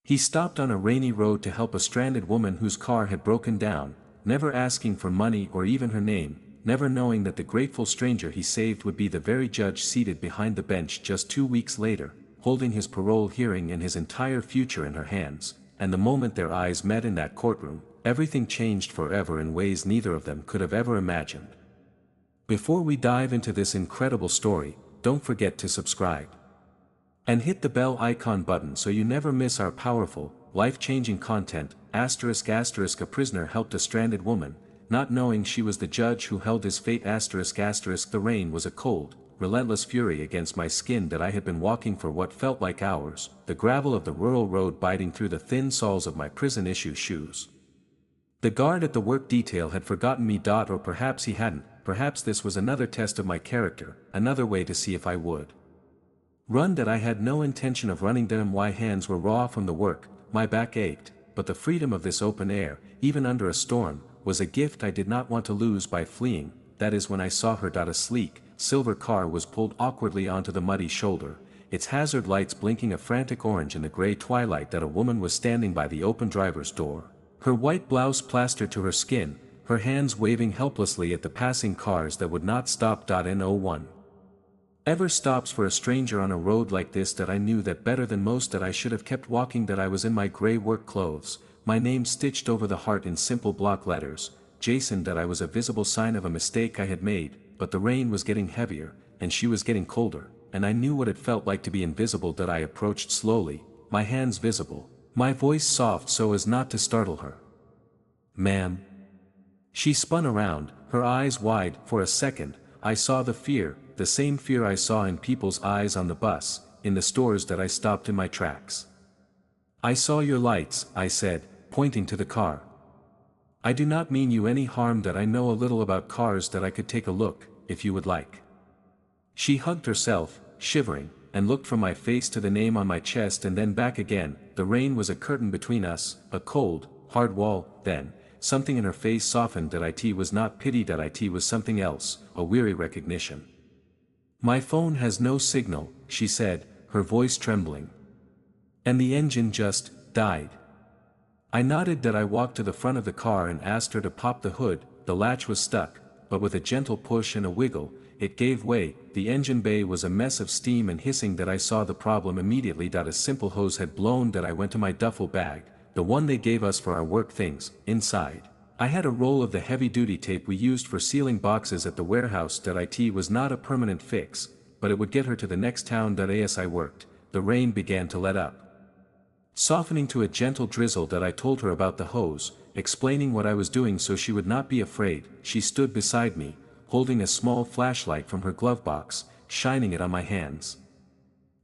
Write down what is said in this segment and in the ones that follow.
He stopped on a rainy road to help a stranded woman whose car had broken down, never asking for money or even her name, never knowing that the grateful stranger he saved would be the very judge seated behind the bench just 2 weeks later, holding his parole hearing and his entire future in her hands. And the moment their eyes met in that courtroom, everything changed forever in ways neither of them could have ever imagined. Before we dive into this incredible story, don't forget to subscribe. And hit the bell icon button so you never miss our powerful, life-changing content. ****A prisoner helped a stranded woman, not knowing she was the judge who held his fate. ***The rain was a cold, relentless fury against my skin that I had been walking for what felt like hours, the gravel of the rural road biting through the thin soles of my prison-issue shoes. The guard at the work detail had forgotten me. Or perhaps he hadn't, perhaps this was another test of my character, another way to see if I would run. That I had no intention of running. My hands were raw from the work, my back ached, but the freedom of this open air, even under a storm, was a gift I did not want to lose by fleeing. That is when I saw her. A sleek, silver car was pulled awkwardly onto the muddy shoulder, its hazard lights blinking a frantic orange in the gray twilight. That a woman was standing by the open driver's door, her white blouse plastered to her skin, her hands waving helplessly at the passing cars that would not stop. No one ever stops for a stranger on a road like this. That I knew that better than most. That I should have kept walking. That I was in my gray work clothes, my name stitched over the heart in simple block letters, Jason. That I was a visible sign of a mistake I had made, but the rain was getting heavier, and she was getting colder, and I knew what it felt like to be invisible. That I approached slowly, my hands visible, my voice soft so as not to startle her. "Ma'am." She spun around, her eyes wide. For a second, I saw the fear, the same fear I saw in people's eyes on the bus, in the stores. That I stopped in my tracks. "I saw your lights," I said, pointing to the car. "I do not mean you any harm. That I know a little about cars. That I could take a look, if you would like." She hugged herself, shivering, and looked from my face to the name on my chest and then back again. The rain was a curtain between us, a cold, hard wall. Then, something in her face softened. That it was not pity. That it was something else, a weary recognition. "My phone has no signal," she said, her voice trembling. "And the engine just died." I nodded. That I walked to the front of the car and asked her to pop the hood. The latch was stuck, but with a gentle push and a wiggle, it gave way. The engine bay was a mess of steam and hissing. That I saw the problem immediately. A simple hose had blown. That I went to my duffel bag, the one they gave us for our work things. Inside, I had a roll of the heavy-duty tape we used for sealing boxes at the warehouse. That it was not a permanent fix, but it would get her to the next town. As I worked, the rain began to let up, softening to a gentle drizzle. That I told her about the hose, explaining what I was doing so she would not be afraid. She stood beside me, holding a small flashlight from her glove box, shining it on my hands.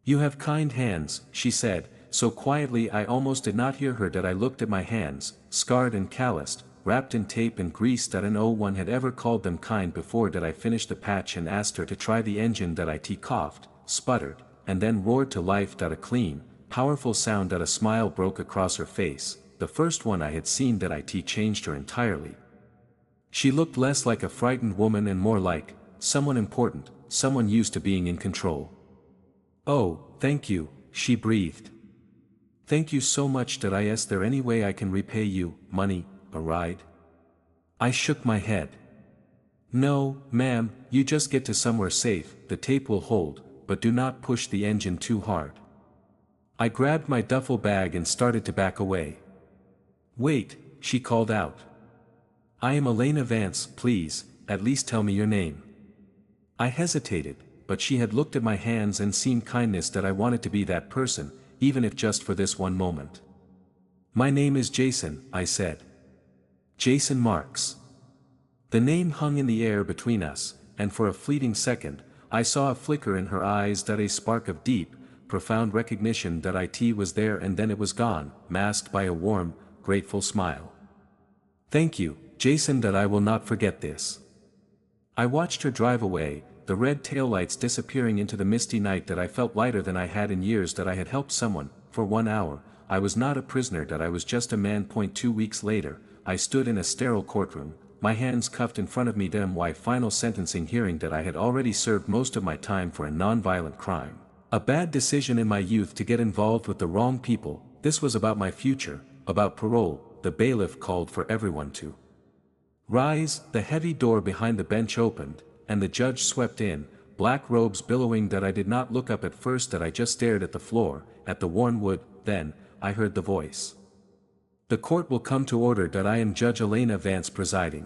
"You have kind hands," she said, so quietly I almost did not hear her. That I looked at my hands, scarred and calloused, wrapped in tape and grease. No one had ever called them kind before. That I finished the patch and asked her to try the engine. That it coughed, sputtered, and then roared to life. A clean, powerful sound. A smile broke across her face, the first one I had seen. That it changed her entirely. She looked less like a frightened woman and more like someone important, someone used to being in control. "Oh, thank you," she breathed. "Thank you so much." Is there any way I can repay you? Money, a ride?" I shook my head. "No, ma'am, you just get to somewhere safe. The tape will hold, but do not push the engine too hard." I grabbed my duffel bag and started to back away. "Wait," she called out. "I am Elena Vance. Please, at least tell me your name." I hesitated, but she had looked at my hands and seen kindness. That I wanted to be that person, even if just for this one moment. "My name is Jason," I said. "Jason Marks." The name hung in the air between us, and for a fleeting second, I saw a flicker in her eyes. A spark of deep, profound recognition. That it was there and then it was gone, masked by a warm, grateful smile. "Thank you, Jason. I will not forget this." I watched her drive away, the red taillights disappearing into the misty night. I felt lighter than I had in years. I had helped someone, for 1 hour. I was not a prisoner. I was just a man. 2 weeks later, I stood in a sterile courtroom, my hands cuffed in front of me. My final sentencing hearing. I had already served most of my time for a non-violent crime. A bad decision in my youth to get involved with the wrong people, This was about my future, about parole. The bailiff called for everyone to rise. The heavy door behind the bench opened, and the judge swept in, black robes billowing. That I did not look up at first, that I just stared at the floor, at the worn wood. Then, I heard the voice. The court will come to order. That I am Judge Elena Vance presiding.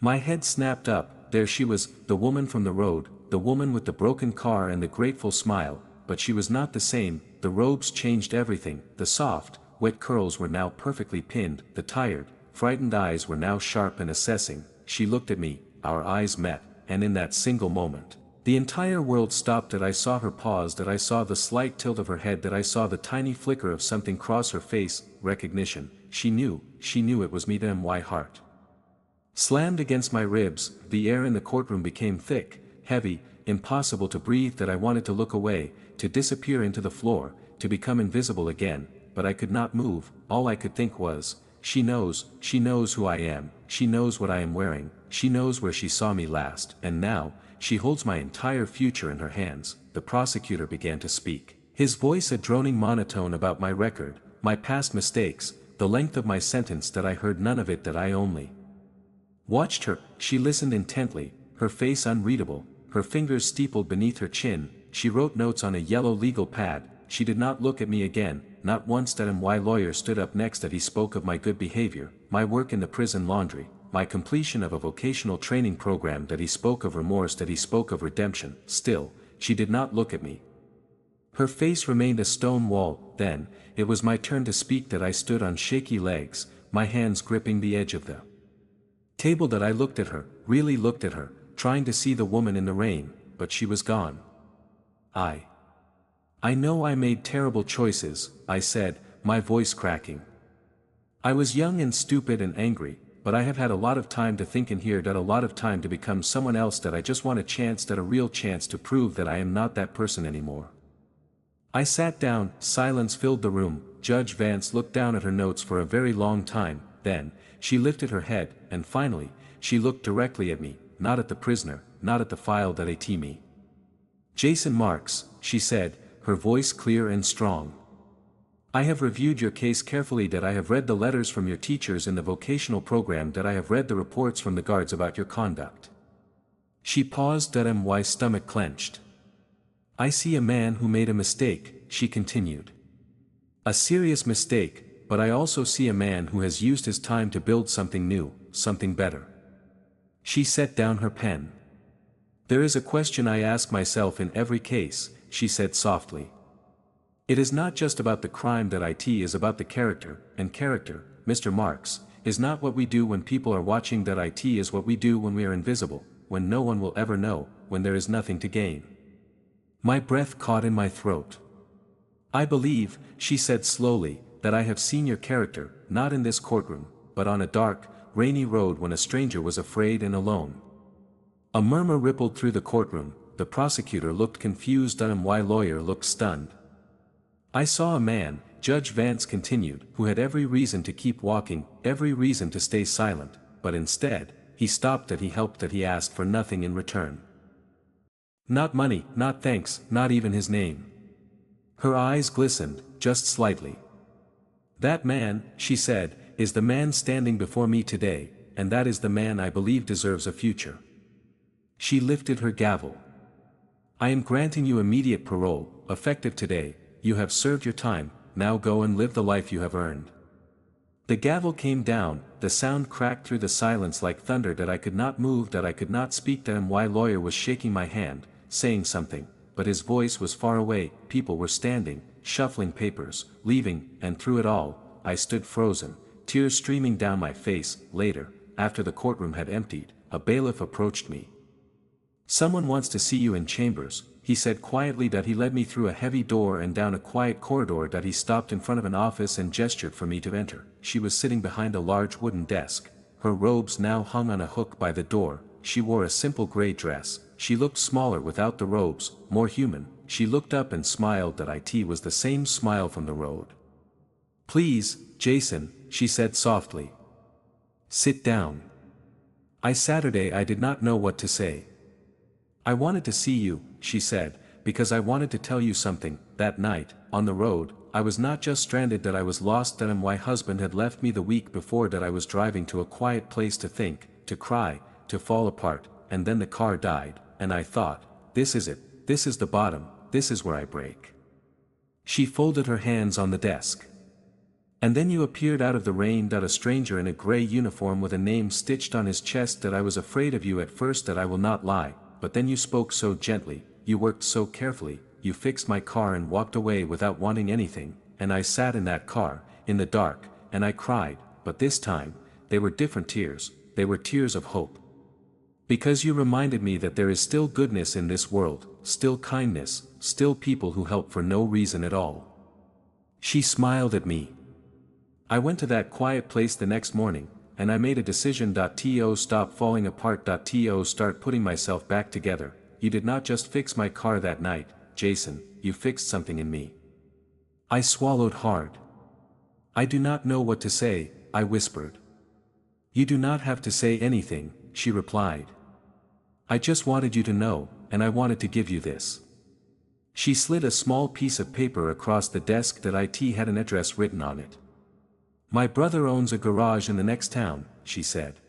My head snapped up. There she was, the woman from the road, the woman with the broken car and the grateful smile, but she was not the same. The robes changed everything. The soft, wet curls were now perfectly pinned, the tired, frightened eyes were now sharp and assessing. She looked at me, our eyes met, and in that single moment, the entire world stopped. That I saw her pause, that I saw the slight tilt of her head, that I saw the tiny flicker of something cross her face. Recognition. She knew it was me. Then my heart slammed against my ribs. The air in the courtroom became thick, heavy, impossible to breathe. That I wanted to look away, to disappear into the floor, to become invisible again, but I could not move. All I could think was, she knows who I am, she knows what I am wearing, she knows where she saw me last, and now, she holds my entire future in her hands. The prosecutor began to speak, his voice a droning monotone about my record, my past mistakes, the length of my sentence. That I heard none of it, that I only watched her. She listened intently, her face unreadable, her fingers steepled beneath her chin. She wrote notes on a yellow legal pad. She did not look at me again, not once. That my lawyer stood up next. That he spoke of my good behavior, my work in the prison laundry, my completion of a vocational training program. That he spoke of remorse, that he spoke of redemption. Still, she did not look at me. Her face remained a stone wall. Then, it was my turn to speak. That I stood on shaky legs, my hands gripping the edge of the table. That I looked at her, really looked at her, trying to see the woman in the rain, but she was gone. I know I made terrible choices, I said, my voice cracking. I was young and stupid and angry, but I have had a lot of time to think in here. That a lot of time to become someone else. That I just want a chance, that a real chance to prove that I am not that person anymore. I sat down. Silence filled the room. Judge Vance looked down at her notes for a very long time. Then, she lifted her head, and finally, she looked directly at me, not at the prisoner, not at the file. That at me. Jason Marks, she said, her voice clear and strong. I have reviewed your case carefully. That I have read the letters from your teachers in the vocational program. That I have read the reports from the guards about your conduct. She paused. That my stomach clenched. I see a man who made a mistake, she continued. A serious mistake, but I also see a man who has used his time to build something new, something better. She set down her pen. There is a question I ask myself in every case, she said softly. It is not just about the crime. That it is about the character, and character, Mr. Marks, is not what we do when people are watching. That it is what we do when we are invisible, when no one will ever know, when there is nothing to gain. My breath caught in my throat. I believe, she said slowly, that I have seen your character, not in this courtroom, but on a dark, rainy road when a stranger was afraid and alone. A murmur rippled through the courtroom. The prosecutor looked confused. My lawyer looked stunned. I saw a man, Judge Vance continued, who had every reason to keep walking, every reason to stay silent, but instead, he stopped. That he helped. That he asked for nothing in return. Not money, not thanks, not even his name. Her eyes glistened, just slightly. That man, she said, is the man standing before me today, and that is the man I believe deserves a future. She lifted her gavel. I am granting you immediate parole, effective today. You have served your time, now go and live the life you have earned. The gavel came down, the sound cracked through the silence like thunder. That I could not move, that I could not speak. That my lawyer was shaking my hand, saying something, but his voice was far away. People were standing, shuffling papers, leaving, and through it all, I stood frozen, tears streaming down my face. Later, after the courtroom had emptied, a bailiff approached me. Someone wants to see you in chambers, he said quietly. That he led me through a heavy door and down a quiet corridor. That he stopped in front of an office and gestured for me to enter. She was sitting behind a large wooden desk. Her robes now hung on a hook by the door. She wore a simple gray dress. She looked smaller without the robes, more human. She looked up and smiled. That it was the same smile from the road. Please, Jason, she said softly. Sit down. Saturday I did not know what to say. I wanted to see you, she said, because I wanted to tell you something. That night, on the road, I was not just stranded, that I was lost, that my husband had left me the week before, that I was driving to a quiet place to think, to cry, to fall apart, and then the car died, and I thought, this is it, this is the bottom, this is where I break. She folded her hands on the desk. And then you appeared out of the rain, a stranger in a gray uniform with a name stitched on his chest, that I was afraid of you at first, that I will not lie, but then you spoke so gently, you worked so carefully, you fixed my car and walked away without wanting anything, and I sat in that car, in the dark, and I cried, but this time, they were different tears, they were tears of hope. Because you reminded me that there is still goodness in this world, still kindness, still people who help for no reason at all. She smiled at me. I went to that quiet place the next morning, and I made a decision. To stop falling apart. To start putting myself back together. You did not just fix my car that night, Jason, you fixed something in me. I swallowed hard. I do not know what to say, I whispered. You do not have to say anything, she replied. I just wanted you to know, and I wanted to give you this. She slid a small piece of paper across the desk that it had an address written on it. My brother owns a garage in the next town, she said.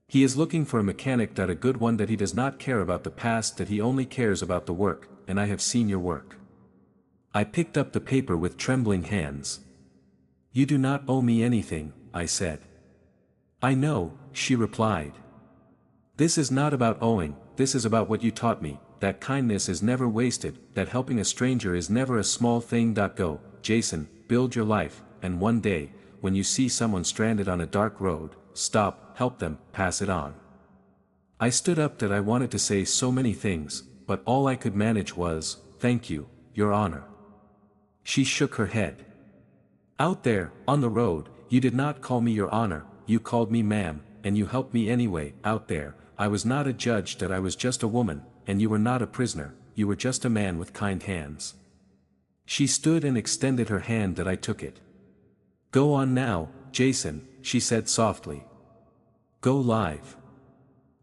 He is looking for a mechanic. A good one, that he does not care about the past, that he only cares about the work, and I have seen your work. I picked up the paper with trembling hands. You do not owe me anything, I said. I know, she replied. This is not about owing, this is about what you taught me, that kindness is never wasted, that helping a stranger is never a small thing. Go, Jason, build your life, and one day, when you see someone stranded on a dark road, stop, help them, pass it on. I stood up. That I wanted to say so many things, but all I could manage was, thank you, Your Honor. She shook her head. Out there, on the road, you did not call me Your Honor, you called me ma'am, and you helped me anyway. Out there, I was not a judge, that I was just a woman, and you were not a prisoner, you were just a man with kind hands. She stood and extended her hand. That I took it. Go on now, Jason, she said softly. Go live.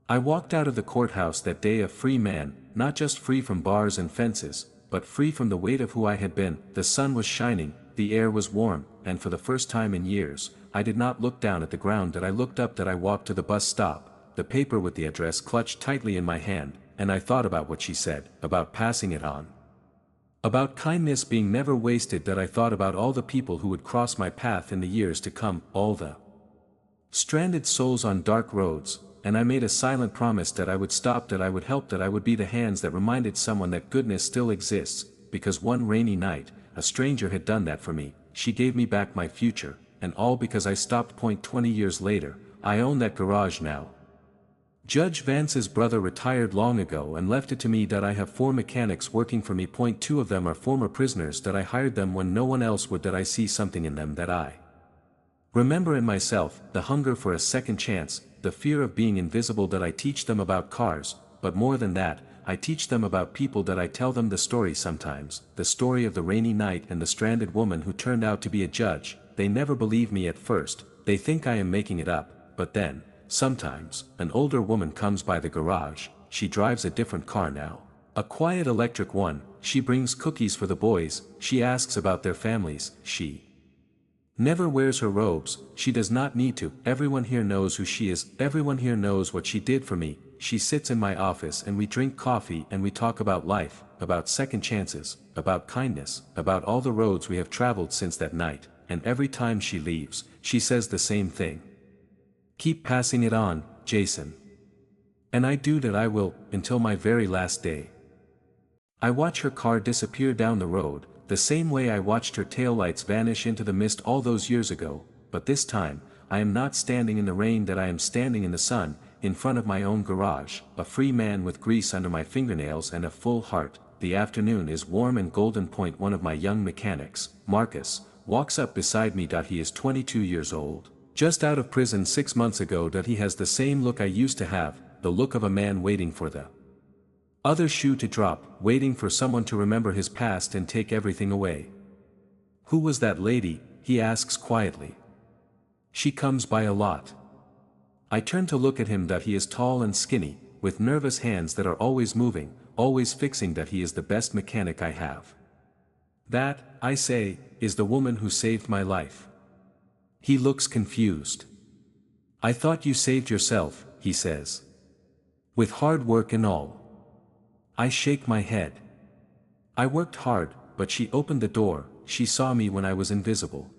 I walked out of the courthouse that day a free man, not just free from bars and fences, but free from the weight of who I had been. The sun was shining, the air was warm, and for the first time in years, I did not look down at the ground. That I looked up. That I walked to the bus stop, the paper with the address clutched tightly in my hand, and I thought about what she said, about passing it on. About kindness being never wasted. That I thought about all the people who would cross my path in the years to come, all the stranded souls on dark roads, and I made a silent promise that I would stop, that I would help, that I would be the hands that reminded someone that goodness still exists, because one rainy night, a stranger had done that for me. She gave me back my future, and all because I stopped. 20 years later, I own that garage now. Judge Vance's brother retired long ago and left it to me. That I have 4 mechanics working for me. 2 of them are former prisoners. That I hired them when no one else would. That I see something in them that I remember in myself, the hunger for a second chance, the fear of being invisible. That I teach them about cars, but more than that, I teach them about people. That I tell them the story sometimes, the story of the rainy night and the stranded woman who turned out to be a judge. They never believe me at first, they think I am making it up, but then, sometimes, an older woman comes by the garage. She drives a different car now. A quiet electric one. She brings cookies for the boys, she asks about their families, she never wears her robes, she does not need to. Everyone here knows who she is, everyone here knows what she did for me. She sits in my office and we drink coffee and we talk about life, about second chances, about kindness, about all the roads we have traveled since that night, and every time she leaves, she says the same thing. Keep passing it on, Jason. And I do that. I will, until my very last day. I watch her car disappear down the road, the same way I watched her taillights vanish into the mist all those years ago, but this time, I am not standing in the rain. That I am standing in the sun, in front of my own garage, a free man with grease under my fingernails and a full heart. The afternoon is warm and golden. One of my young mechanics, Marcus, walks up beside me. He is 22 years old, just out of prison 6 months ago. He has the same look I used to have, the look of a man waiting for the other shoe to drop, waiting for someone to remember his past and take everything away. Who was that lady? He asks quietly. She comes by a lot. I turn to look at him. He is tall and skinny, with nervous hands that are always moving, always fixing. He is the best mechanic I have. That, I say, is the woman who saved my life. He looks confused. I thought you saved yourself, he says. With hard work and all. I shake my head. I worked hard, but she opened the door, she saw me when I was invisible.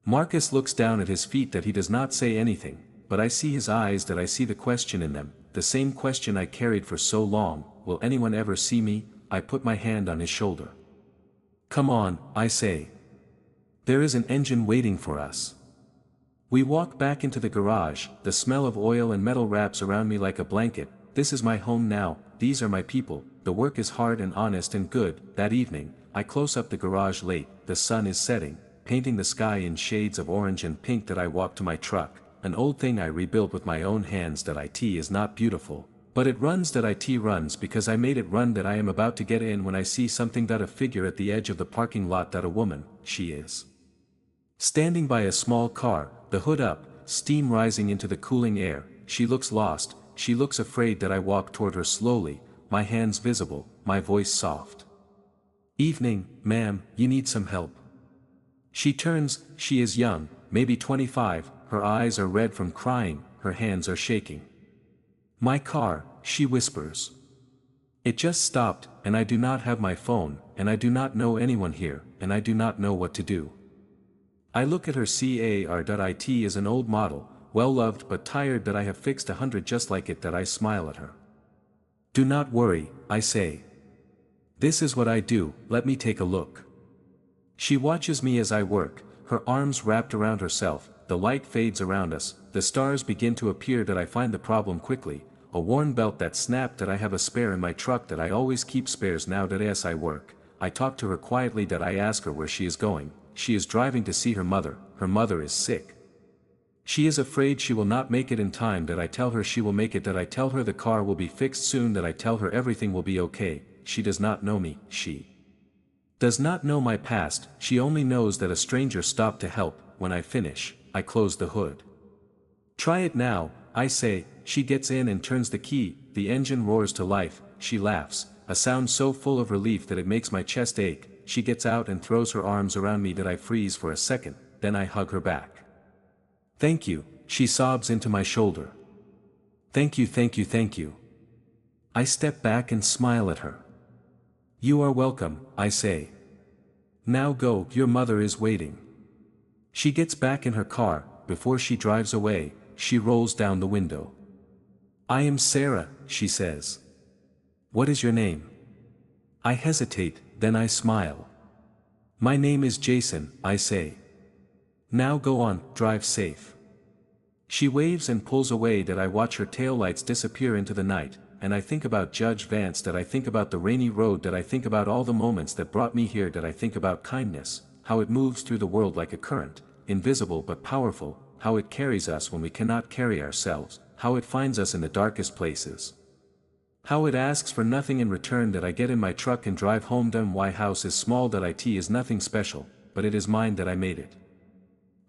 Marcus looks down at his feet that he does not say anything, but I see his eyes that I see the question in them, the same question I carried for so long, will anyone ever see me? I put my hand on his shoulder. Come on, I say. There is an engine waiting for us. We walk back into the garage, the smell of oil and metal wraps around me like a blanket. This is my home now, these are my people, the work is hard and honest and good. That evening, I close up the garage late, the sun is setting, painting the sky in shades of orange and pink that I walk to my truck, an old thing I rebuilt with my own hands that it is not beautiful, but it runs that it runs because I made it run that I am about to get in when I see something that a figure at the edge of the parking lot that a woman, she is. Standing by a small car, the hood up, steam rising into the cooling air, she looks lost, she looks afraid that I walk toward her slowly, my hands visible, my voice soft. Evening, ma'am, you need some help. She turns, she is young, maybe 25, her eyes are red from crying, her hands are shaking. My car, she whispers. It just stopped, and I do not have my phone, and I do not know anyone here, and I do not know what to do. I look at her car. It is an old model, well loved but tired that I have fixed 100 just like it that I smile at her. Do not worry, I say. This is what I do, let me take a look. She watches me as I work, her arms wrapped around herself, the light fades around us, the stars begin to appear that I find the problem quickly, a worn belt that snapped that I have a spare in my truck that I always keep spares now that as I work. I talk to her quietly that I ask her where she is going. She is driving to see her mother is sick. She is afraid she will not make it in time that I tell her she will make it that I tell her the car will be fixed soon that I tell her everything will be okay. She does not know me, she does not know my past, she only knows that a stranger stopped to help. When I finish, I close the hood. Try it now, I say. She gets in and turns the key, the engine roars to life, she laughs, a sound so full of relief that it makes my chest ache. She gets out and throws her arms around me that I freeze for a second, then I hug her back. Thank you, she sobs into my shoulder. Thank you, thank you, thank you. I step back and smile at her. You are welcome, I say. Now go, your mother is waiting. She gets back in her car. Before she drives away, she rolls down the window. I am Sarah, she says. What is your name? I hesitate, then I smile. My name is Jason, I say. Now go on, drive safe. She waves and pulls away that I watch her taillights disappear into the night, and I think about Judge Vance that I think about the rainy road that I think about all the moments that brought me here that I think about kindness, how it moves through the world like a current, invisible but powerful, how it carries us when we cannot carry ourselves, how it finds us in the darkest places. How it asks for nothing in return that I get in my truck and drive home. My house is small that it is nothing special, but it is mine that I made it.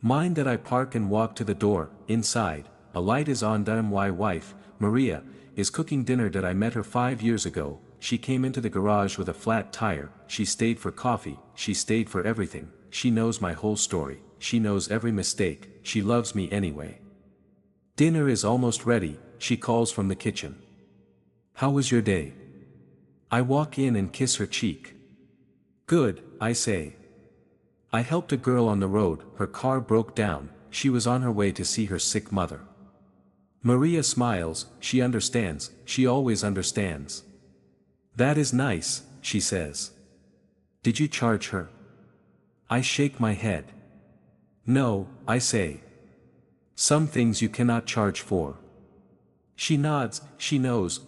Mine that I park and walk to the door. Inside, a light is on. My wife, Maria, is cooking dinner that I met her 5 years ago. She came into the garage with a flat tire, she stayed for coffee, she stayed for everything, she knows my whole story, she knows every mistake, she loves me anyway. Dinner is almost ready, she calls from the kitchen. How was your day? I walk in and kiss her cheek. Good, I say. I helped a girl on the road, her car broke down, she was on her way to see her sick mother. Maria smiles, she understands, she always understands. That is nice, she says. Did you charge her? I shake my head. No, I say. Some things you cannot charge for. She nods, she knows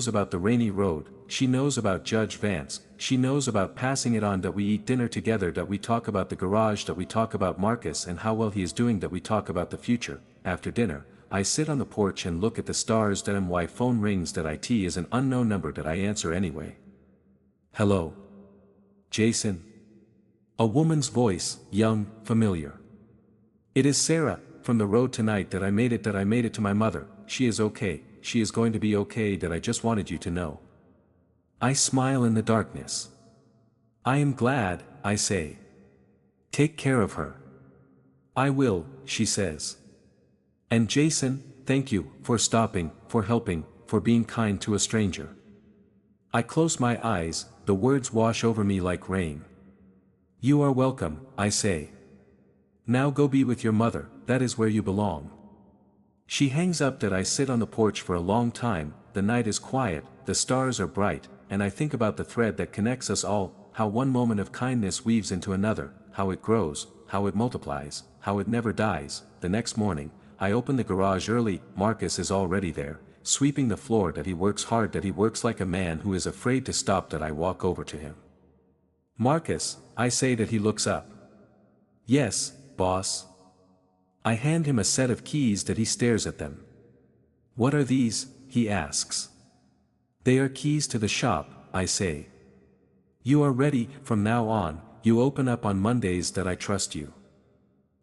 about the rainy road, she knows about Judge Vance, she knows about passing it on that we eat dinner together that we talk about the garage that we talk about Marcus and how well he is doing that we talk about the future. After dinner, I sit on the porch and look at the stars that my phone rings that it is an unknown number that I answer anyway. Hello. Jason. A woman's voice, young, familiar. It is Sarah, from the road tonight that I made it to my mother, she is okay, she is going to be okay that I just wanted you to know. I smile in the darkness. I am glad, I say. Take care of her. I will, she says. And Jason, thank you, for stopping, for helping, for being kind to a stranger. I close my eyes, the words wash over me like rain. You are welcome, I say. Now go be with your mother, that is where you belong. She hangs up that I sit on the porch for a long time, the night is quiet, the stars are bright, and I think about the thread that connects us all, how one moment of kindness weaves into another, how it grows, how it multiplies, how it never dies. The next morning, I open the garage early, Marcus is already there, sweeping the floor that he works hard that he works like a man who is afraid to stop that I walk over to him. Marcus, I say that he looks up. Yes, boss. I hand him a set of keys that he stares at them. What are these, he asks. They are keys to the shop, I say. You are ready, from now on, you open up on Mondays that I trust you.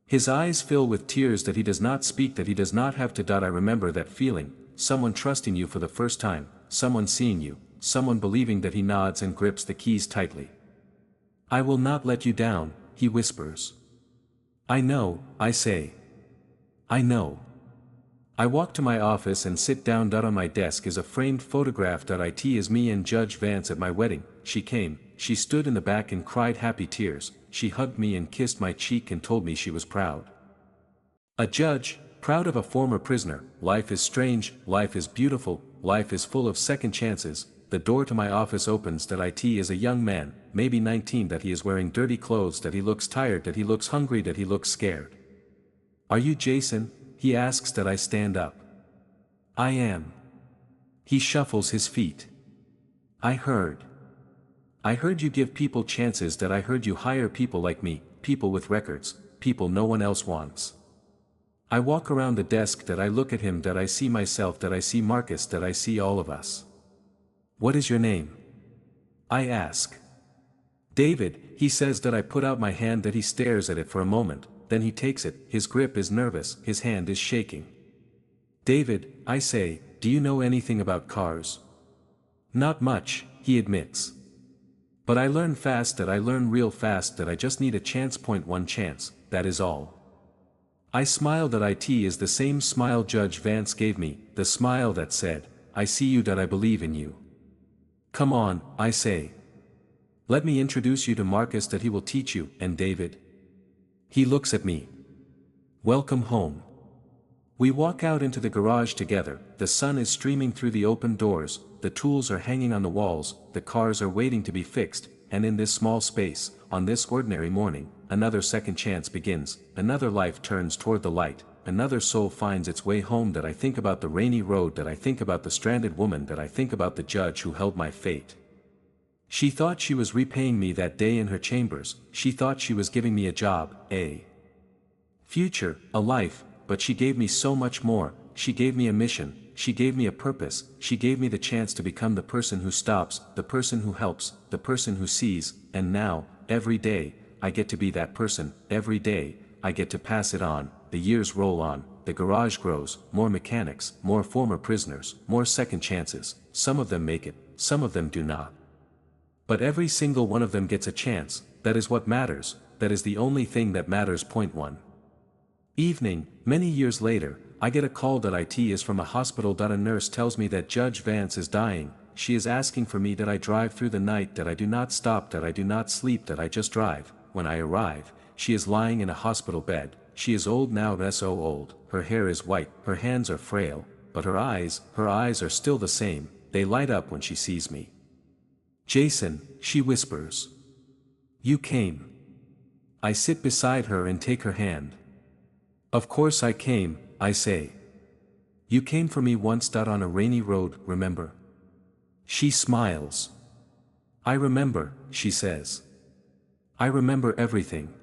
His eyes fill with tears that he does not speak that he does not have to. I remember that feeling, someone trusting you for the first time, someone seeing you, someone believing that he nods and grips the keys tightly. I will not let you down, he whispers. I know, I say. I know. I walk to my office and sit down. On my desk is a framed photograph. It is me and Judge Vance at my wedding. She came, she stood in the back and cried happy tears, she hugged me and kissed my cheek and told me she was proud. A judge, proud of a former prisoner. Life is strange, life is beautiful, life is full of second chances. The door to my office opens. It is a young man, maybe 19, that he is wearing dirty clothes, that he looks tired, that he looks hungry, that he looks scared. Are you Jason? He asks. That I stand up. I am. He shuffles his feet. I heard you give people chances. That I heard you hire people like me, people with records, people no one else wants. I walk around the desk. That I look at him. That I see myself. That I see Marcus. That I see all of us. What is your name? I ask. David, he says. That I put out my hand. That he stares at it for a moment, then he takes it, his grip is nervous, his hand is shaking. David, I say, do you know anything about cars? Not much, he admits. But I learn fast. That I learn real fast. That I just need a chance. One chance, that is all. I smile. That it is the same smile Judge Vance gave me, the smile that said, I see you. That I believe in you. Come on, I say. Let me introduce you to Marcus. That he will teach you, and David. He looks at me. Welcome home. We walk out into the garage together. The sun is streaming through the open doors, the tools are hanging on the walls, the cars are waiting to be fixed, and in this small space, on this ordinary morning, another second chance begins, another life turns toward the light, another soul finds its way home. That I think about the rainy road. That I think about the stranded woman. That I think about the judge who held my fate. She thought she was repaying me that day in her chambers, she thought she was giving me a job, a future, a life, but she gave me so much more. She gave me a mission, she gave me a purpose, she gave me the chance to become the person who stops, the person who helps, the person who sees, and now, every day, I get to be that person. Every day, I get to pass it on. The years roll on, the garage grows, more mechanics, more former prisoners, more second chances. Some of them make it, some of them do not. But every single one of them gets a chance. That is what matters, that is the only thing that matters. One evening, many years later, I get a call. That it is from a hospital. A nurse tells me that Judge Vance is dying. She is asking for me. That I drive through the night. That I do not stop. That I do not sleep. That I just drive. When I arrive, she is lying in a hospital bed. She is old now, so old. Her hair is white, her hands are frail, but her eyes are still the same. They light up when she sees me. Jason, she whispers. You came. I sit beside her and take her hand. Of course I came, I say. You came for me once. On a rainy road, remember? She smiles. I remember, she says. I remember everything.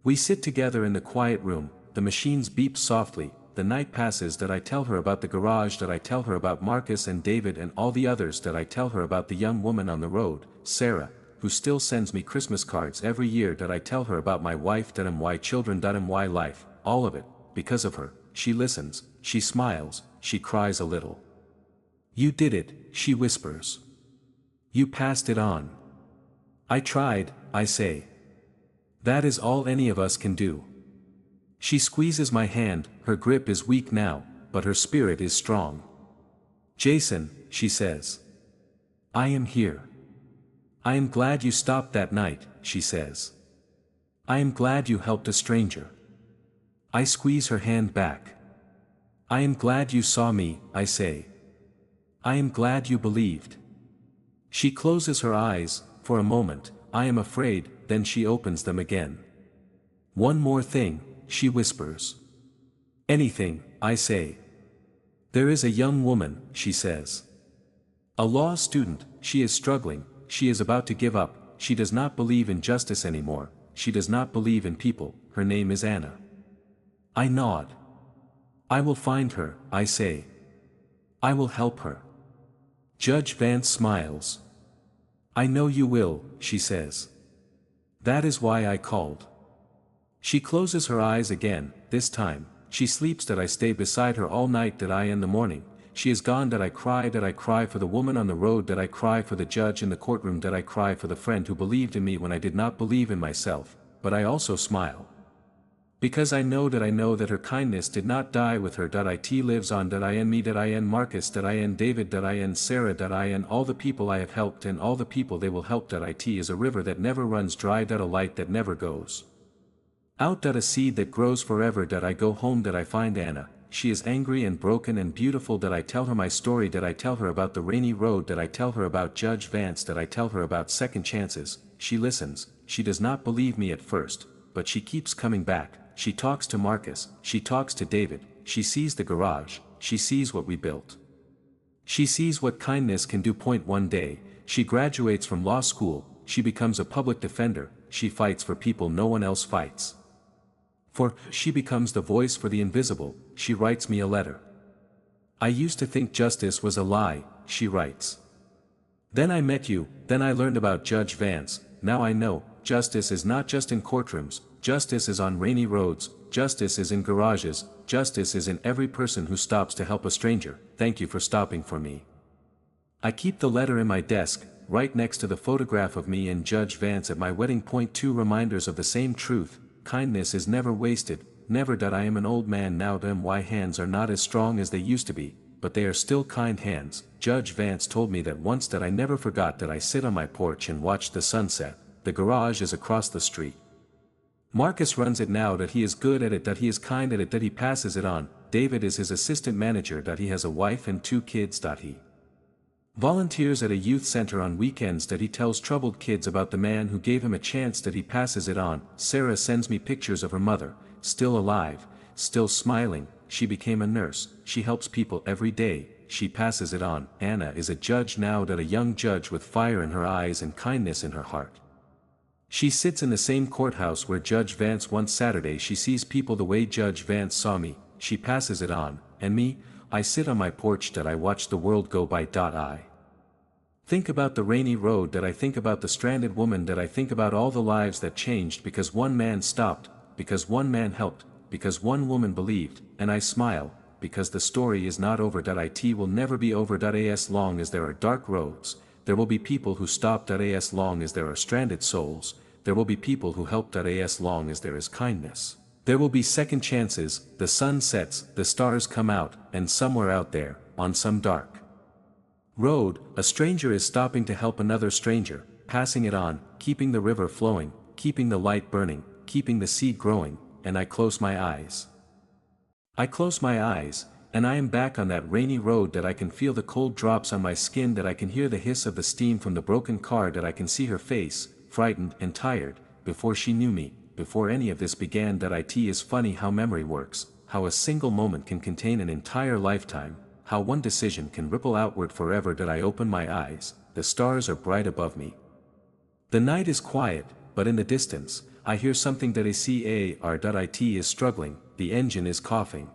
We sit together in the quiet room, the machines beep softly, the night passes. That I tell her about the garage. That I tell her about Marcus and David and all the others. That I tell her about the young woman on the road, Sarah, who still sends me Christmas cards every year. That I tell her about my wife. That my children. My life, all of it, because of her. She listens, she smiles, she cries a little. You did it, she whispers. You passed it on. I tried, I say. That is all any of us can do. She squeezes my hand, her grip is weak now, but her spirit is strong. Jason, she says. I am here. I am glad you stopped that night, she says. I am glad you helped a stranger. I squeeze her hand back. I am glad you saw me, I say. I am glad you believed. She closes her eyes, for a moment, I am afraid, then she opens them again. One more thing, she whispers. Anything, I say. There is a young woman, she says. A law student, she is struggling, she is about to give up, she does not believe in justice anymore, she does not believe in people, her name is Anna. I nod. I will find her, I say. I will help her. Judge Vance smiles. I know you will, she says. That is why I called. She closes her eyes again, this time, she sleeps that I stay beside her all night that I in the morning, she is gone that I cry for the woman on the road that I cry for the judge in the courtroom that I cry for the friend who believed in me when I did not believe in myself, but I also smile. Because I know that her kindness did not die with her. It lives on. I and me. I and Marcus. I and David. I and Sarah. I and all the people I have helped and all the people they will help. It is a river that never runs dry. A light that never goes out. A seed that grows forever. I go home. I find Anna. She is angry and broken and beautiful. I tell her my story. I tell her about the rainy road. I tell her about Judge Vance. I tell her about second chances. She listens. She does not believe me at first, but she keeps coming back. She talks to Marcus, she talks to David, she sees the garage, she sees what we built. She sees what kindness can do. One day, she graduates from law school, she becomes a public defender, she fights for people no one else fights. For, she becomes the voice for the invisible, she writes me a letter. I used to think justice was a lie, she writes. Then I met you, then I learned about Judge Vance, now I know, justice is not just in courtrooms, justice is on rainy roads, justice is in garages, justice is in every person who stops to help a stranger. Thank you for stopping for me. I keep the letter in my desk, right next to the photograph of me and Judge Vance at my wedding. 2 reminders of the same truth, kindness is never wasted, never. I am an old man now. My hands are not as strong as they used to be, but they are still kind hands. Judge Vance told me that once that I never forgot. I sit on my porch and watch the sunset, the garage is across the street. Marcus runs it now. He is good at it. He is kind at it. He passes it on. David is his assistant manager. He has a wife and 2 kids. He volunteers at a youth center on weekends. He tells troubled kids about the man who gave him a chance. He passes it on. Sarah sends me pictures of her mother, still alive, still smiling. She became a nurse, she helps people every day, she passes it on. Anna is a judge now. A young judge with fire in her eyes and kindness in her heart. She sits in the same courthouse where Judge Vance once. Saturday she sees people the way Judge Vance saw me, she passes it on, and me, I sit on my porch. I watch the world go by. I think about the rainy road. I think about the stranded woman. I think about all the lives that changed because one man stopped, because one man helped, because one woman believed, and I smile, because the story is not over. It will never be over. As long as there are dark roads, there will be people who stop. As long as there are stranded souls, there will be people who help. As long as there is kindness, there will be second chances. The sun sets, the stars come out, and somewhere out there, on some dark road, a stranger is stopping to help another stranger, passing it on, keeping the river flowing, keeping the light burning, keeping the seed growing, and I close my eyes. I close my eyes, and I am back on that rainy road. I can feel the cold drops on my skin. I can hear the hiss of the steam from the broken car. I can see her face, frightened and tired, before she knew me, before any of this began. It is funny how memory works, how a single moment can contain an entire lifetime, how one decision can ripple outward forever. I open my eyes, the stars are bright above me. The night is quiet, but in the distance, I hear something. It is struggling, the engine is coughing.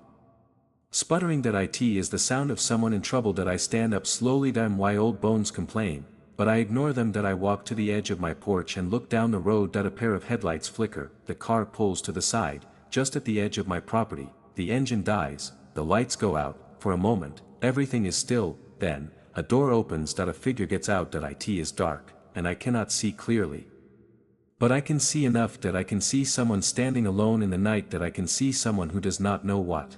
Sputtering. It is the sound of someone in trouble. I stand up slowly. My old bones complain, but I ignore them. I walk to the edge of my porch and look down the road. A pair of headlights flicker, the car pulls to the side, just at the edge of my property, the engine dies, the lights go out, for a moment, everything is still, then, a door opens. A figure gets out. It is dark, and I cannot see clearly. But I can see enough that I can see someone standing alone in the night, that I can see someone who does not know what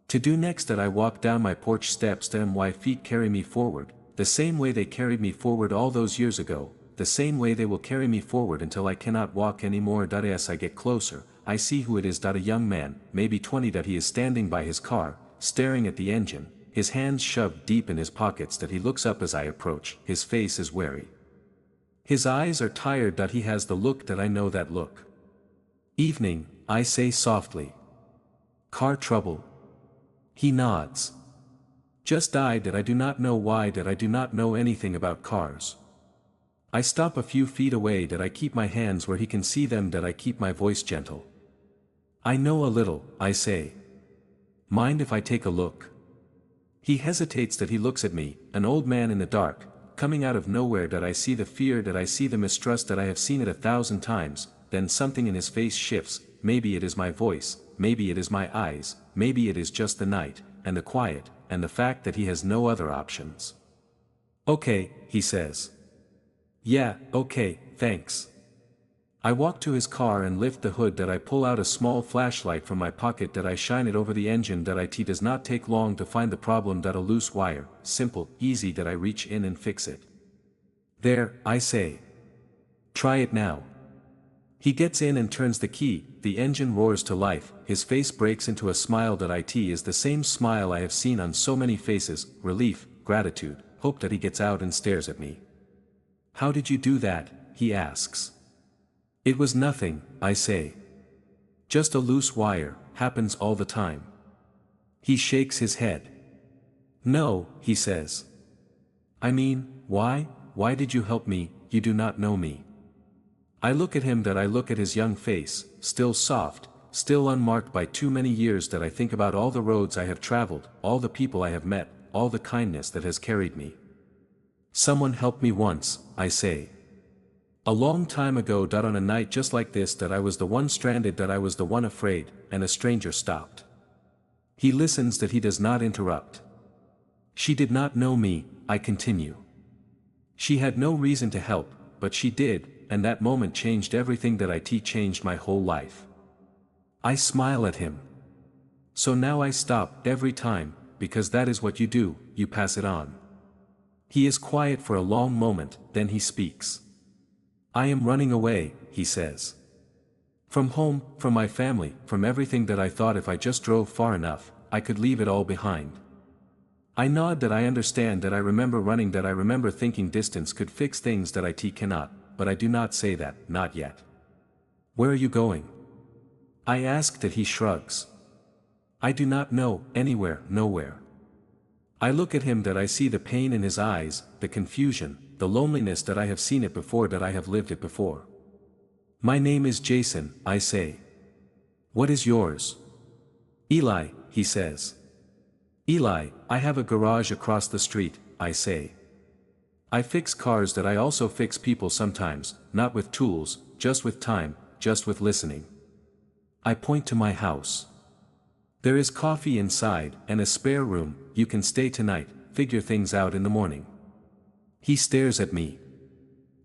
to do next, that I walk down my porch steps and my feet carry me forward, the same way they carried me forward all those years ago, the same way they will carry me forward until I cannot walk anymore. As I get closer, I see who it is. A young man, maybe 20. He is standing by his car, staring at the engine, his hands shoved deep in his pockets. He looks up as I approach, his face is wary. His eyes are tired. He has the look that I know that look. Evening, I say softly. Car trouble? He nods. Just died. I do not know why. I do not know anything about cars. I stop a few feet away. I keep my hands where he can see them. I keep my voice gentle. I know a little, I say. Mind if I take a look? He hesitates. He looks at me, an old man in the dark, coming out of nowhere. I see the fear. I see the mistrust. I have seen it 1,000 times. Then something in his face shifts. Maybe it is my voice, maybe it is my eyes, maybe it is just the night, and the quiet, and the fact that he has no other options. Okay, he says. Yeah, okay, thanks. I walk to his car and lift the hood. I pull out a small flashlight from my pocket. I shine it over the engine. It does not take long to find the problem. A loose wire, simple, easy. I reach in and fix it. There, I say. Try it now. He gets in and turns the key. The engine roars to life, his face breaks into a smile. It is the same smile I have seen on so many faces, relief, gratitude, hope. He gets out and stares at me. How did you do that? He asks. It was nothing, I say. Just a loose wire, happens all the time. He shakes his head. No, he says. I mean, why did you help me? You do not know me. I look at him. I look at his young face, still soft, still unmarked by too many years. I think about all the roads I have traveled, all the people I have met, all the kindness that has carried me. Someone helped me once, I say. A long time ago. On a night just like this. I was the one stranded. I was the one afraid, and a stranger stopped. He listens. He does not interrupt. She did not know me, I continue. She had no reason to help, but she did. And that moment changed everything. It changed my whole life. I smile at him. So now I stop every time, because that is what you do, you pass it on. He is quiet for a long moment, then he speaks. I am running away, he says. From home, from my family, from everything. I thought if I just drove far enough, I could leave it all behind. I nod. I understand. I remember running. I remember thinking distance could fix things. It cannot. But I do not say that, not yet. Where are you going? I ask. He shrugs. I do not know, anywhere, nowhere. I look at him. I see the pain in his eyes, the confusion, the loneliness. I have seen it before. I have lived it before. My name is Jason, I say. What is yours? Eli, he says. Eli, I have a garage across the street, I say. I fix cars. I also fix people sometimes, not with tools, just with time, just with listening. I point to my house. There is coffee inside, and a spare room. You can stay tonight, figure things out in the morning. He stares at me.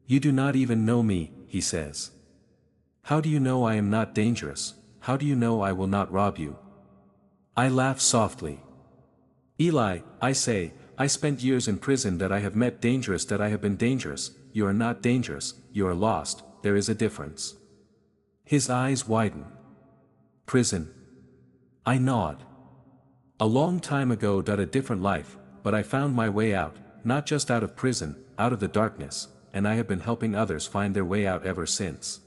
You do not even know me, he says. How do you know I am not dangerous? How do you know I will not rob you? I laugh softly. Eli, I say, I spent years in prison. I have met dangerous. I have been dangerous. You are not dangerous, you are lost, there is a difference. His eyes widen. Prison. I nod. A long time ago. A different life, but I found my way out, not just out of prison, out of the darkness, and I have been helping others find their way out ever since.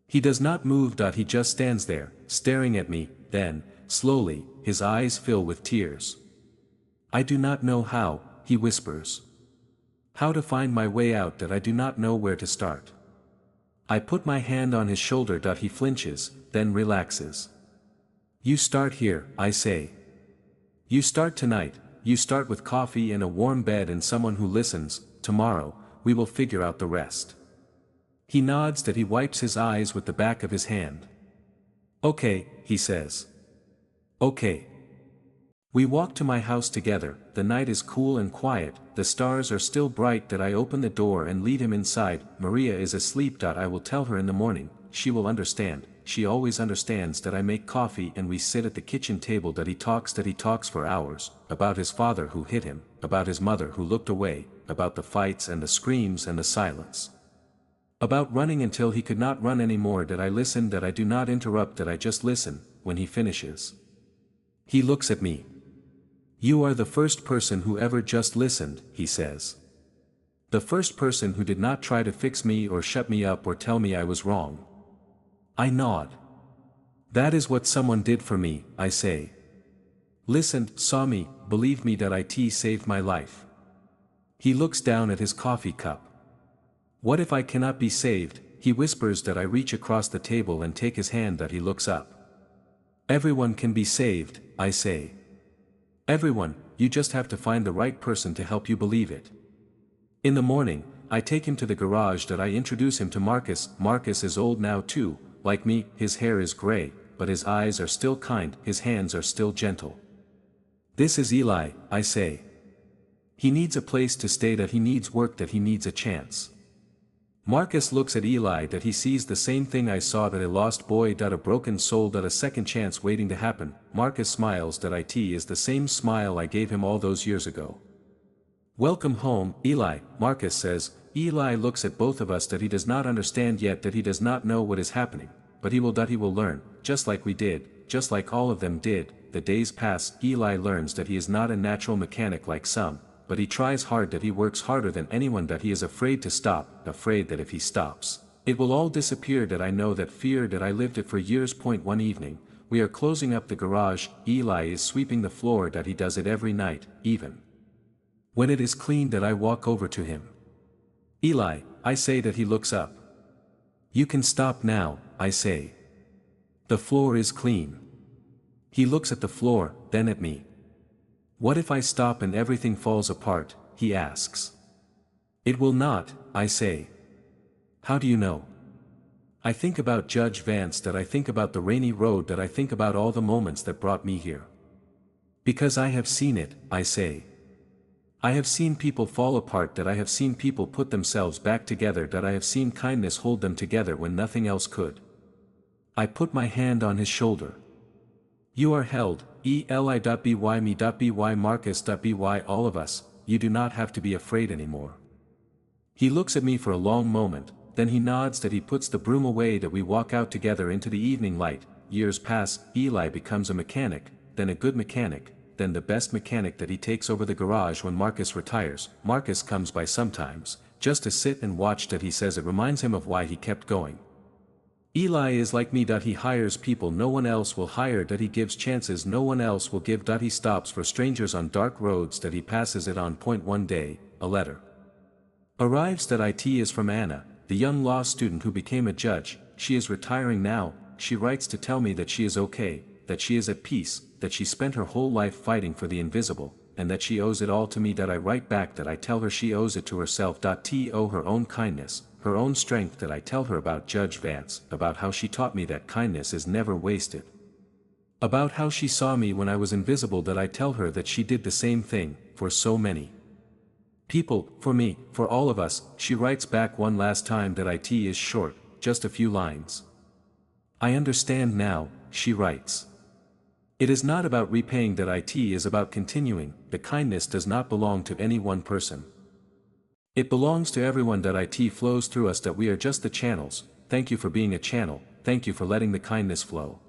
He does not move. He just stands there, staring at me, then, slowly, his eyes fill with tears. I do not know how, he whispers. How to find my way out. I do not know where to start. I put my hand on his shoulder. He flinches, then relaxes. You start here, I say. You start tonight, you start with coffee and a warm bed and someone who listens. Tomorrow, we will figure out the rest. He nods. He wipes his eyes with the back of his hand. Okay, he says. Okay. We walk to my house together, the night is cool and quiet, the stars are still bright that I open the door and lead him inside. Maria is asleep. I will tell her in the morning, she will understand, she always understands that I make coffee and we sit at the kitchen table that he talks for hours, about his father who hit him, about his mother who looked away, about the fights and the screams and the silence. About running until he could not run anymore. That I listen, that I do not interrupt, that I just listen. When he finishes, he looks at me. You are the first person who ever just listened, he says. The first person who did not try to fix me or shut me up or tell me I was wrong. I nod. That is what someone did for me, I say. Listened, saw me, believed me. That it saved my life. He looks down at his coffee cup. What if I cannot be saved, he whispers. That I reach across the table and take his hand. That he looks up. Everyone can be saved, I say. Everyone, you just have to find the right person to help you believe it. In the morning, I take him to the garage. That I introduce him to Marcus. Marcus is old now too, like me. His hair is gray, but his eyes are still kind, his hands are still gentle. This is Eli, I say. He needs a place to stay. That he needs work. That he needs a chance. Marcus looks at Eli. That he sees the same thing I saw. That a lost boy. A broken soul. That a second chance waiting to happen. Marcus smiles. That it is the same smile I gave him all those years ago. Welcome home, Eli, Marcus says. Eli looks at both of us. That he does not understand yet. That he does not know what is happening, but he will learn, just like we did, just like all of them did. The days pass. Eli learns that he is not a natural mechanic like some, but he tries hard. That he works harder than anyone. That he is afraid to stop, afraid that if he stops, it will all disappear. That I know that fear. That I lived it for years. One evening, we are closing up the garage. Eli is sweeping the floor. That he does it every night, even when it is clean. That I walk over to him. Eli, I say. That he looks up. You can stop now, I say. The floor is clean. He looks at the floor, then at me. What if I stop and everything falls apart, he asks. It will not, I say. How do you know? I think about Judge Vance. That I think about the rainy road. That I think about all the moments that brought me here. Because I have seen it, I say. I have seen people fall apart. That I have seen people put themselves back together. That I have seen kindness hold them together when nothing else could. I put my hand on his shoulder. You are held, Eli.by me.by Marcus.by all of us. You do not have to be afraid anymore. He looks at me for a long moment, then he nods. That he puts the broom away. That we walk out together into the evening light. Years pass. Eli becomes a mechanic, then a good mechanic, then the best mechanic. That he takes over the garage when Marcus retires. Marcus comes by sometimes, just to sit and watch. That he says it reminds him of why he kept going. Eli is like me. He hires people no one else will hire. That he gives chances no one else will give. He stops for strangers on dark roads. That he passes it on point. One day, a letter arrives. That it is from Anna, the young law student who became a judge. She is retiring now. She writes to tell me that she is okay, that she is at peace, that she spent her whole life fighting for the invisible, and that she owes it all to me. That I write back. That I tell her she owes it to herself. To owe her own kindness, her own strength. That I tell her about Judge Vance, about how she taught me that kindness is never wasted. About how she saw me when I was invisible. That I tell her that she did the same thing, for so many people, for me, for all of us. She writes back one last time. That it is short, just a few lines. I understand now, she writes. It is not about repaying. That it is about continuing. The kindness does not belong to any one person. It belongs to everyone. That it flows through us. That we are just the channels. Thank you for being a channel. Thank you for letting the kindness flow.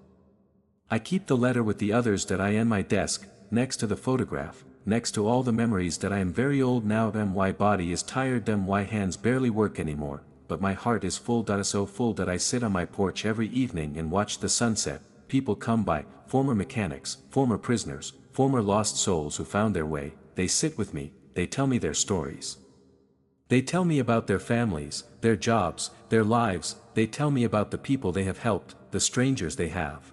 I keep the letter with the others. That I in my desk, next to the photograph, next to all the memories. That I am very old now. My body is tired. My hands barely work anymore, but my heart is full. So full that I sit on my porch every evening and watch the sunset. People come by, former mechanics, former prisoners, former lost souls who found their way. They sit with me, they tell me their stories. They tell me about their families, their jobs, their lives. They tell me about the people they have helped, the strangers they have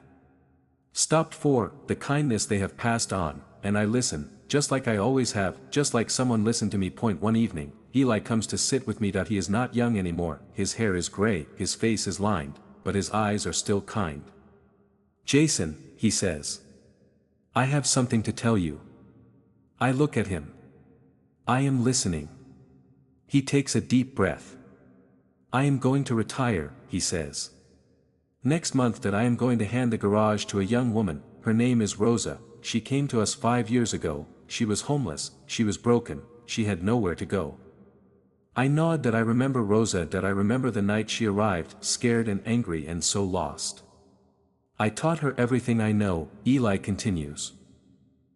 stopped for, the kindness they have passed on, and I listen, just like I always have, just like someone listened to me. One evening, Eli comes to sit with me. He is not young anymore. His hair is gray, his face is lined, but his eyes are still kind. Jason, he says. I have something to tell you. I look at him. I am listening. He takes a deep breath. I am going to retire, he says. Next month that I am going to hand the garage to a young woman, her name is Rosa, she came to us 5 years ago, she was homeless, she was broken, she had nowhere to go. I nod that I remember Rosa, that I remember the night she arrived, scared and angry and so lost. I taught her everything I know, Eli continues.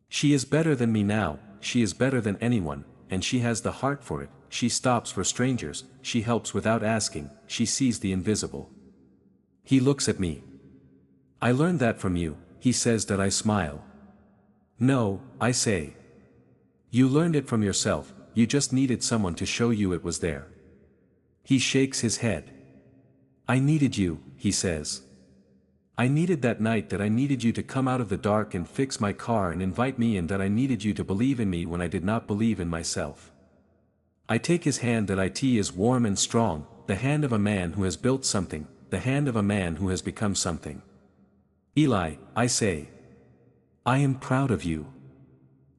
She is better than me now, she is better than anyone, and she has the heart for it, she stops for strangers, she helps without asking, she sees the invisible. He looks at me. I learned that from you, he says that I smile. No, I say. You learned it from yourself, you just needed someone to show you it was there. He shakes his head. I needed you, he says. I needed that night, that I needed you to come out of the dark and fix my car and invite me in, that I needed you to believe in me when I did not believe in myself. I take his hand, that it is warm and strong, the hand of a man who has built something, the hand of a man who has become something. Eli, I say. I am proud of you.